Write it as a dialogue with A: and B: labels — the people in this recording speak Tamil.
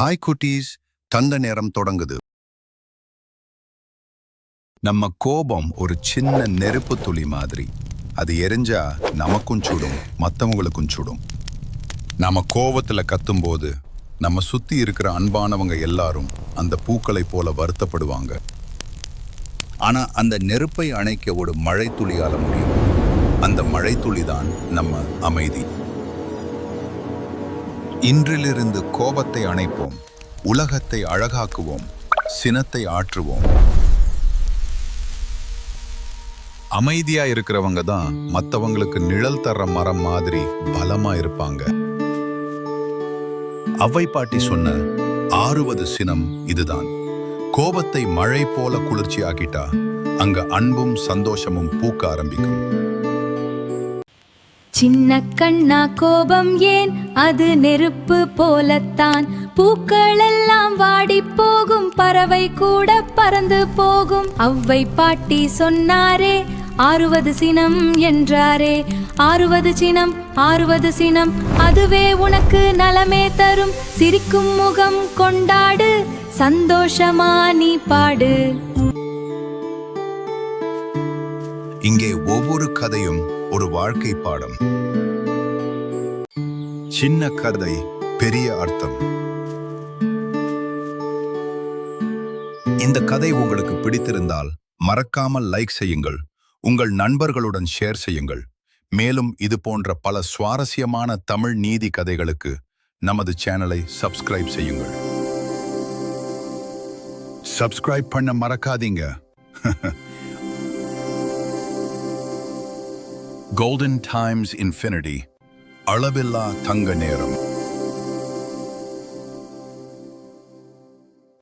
A: ஹாய் குட்டீஸ், தந்த நேரம் தொடங்குது. நம்ம கோபம் ஒரு சின்ன நெருப்பு துளி மாதிரி. அது எரிஞ்சா நமக்கும் சுடும், மற்றவங்களுக்கும் சுடும். நம்ம கோபத்துல கத்தும்போது நம்ம சுத்தி இருக்கிற அன்பானவங்க எல்லாரும் அந்த பூக்களை போல வருத்தப்படுவாங்க. ஆனா அந்த நெருப்பை அணைக்க ஒரு மழை துளியால முடியும். அந்த மழை துளி தான் நம்ம அமைதி. இன்றிலிருந்து கோபத்தை அணைப்போம், உலகத்தை அழகாக்குவோம், சினத்தை ஆற்றுவோம். அமைதியா இருக்கிறவங்க தான் மற்றவங்களுக்கு நிழல் தர்ற மரம் மாதிரி பலமா இருப்பாங்க. அவ்வை பாட்டி சொன்ன 6வது சினம் இதுதான். கோபத்தை மழை போல குளிர்ச்சி ஆக்கிட்டா அங்க அன்பும் சந்தோஷமும் பூக்க ஆரம்பிக்கும்.
B: சின்ன கண்ணா கோபம் ஏன், அது நெருப்பு போலத்தான். பூக்கள் எல்லாம் வாடி போகும், பறவை கூட பறந்து போகும். அவ்வை பாட்டி சொன்னாரே 6வது சினம் என்றாரே. 6வது சினம், 6வது சினம், அதுவே உனக்கு நலமே தரும். சிரிக்கும் முகம் கொண்டாடு, சந்தோஷமா நீ பாடு.
A: இங்கே ஒவ்வொரு கதையும் ஒரு வாழ்க்கை பாடம். சின்ன கதை, பெரிய அர்த்தம். இந்த கதை உங்களுக்கு பிடித்திருந்தால் மறக்காமல் லைக் செய்யுங்கள், உங்கள் நண்பர்களுடன் ஷேர் செய்யுங்கள். மேலும் இது போன்ற பல சுவாரஸ்யமான தமிழ் நீதி கதைகளுக்கு நமது சேனலை சப்ஸ்கிரைப் செய்யுங்கள். சப்ஸ்கிரைப் பண்ண மறக்காதீங்க. Golden Times Infinity, அளவில்லா தங்க நேரம்.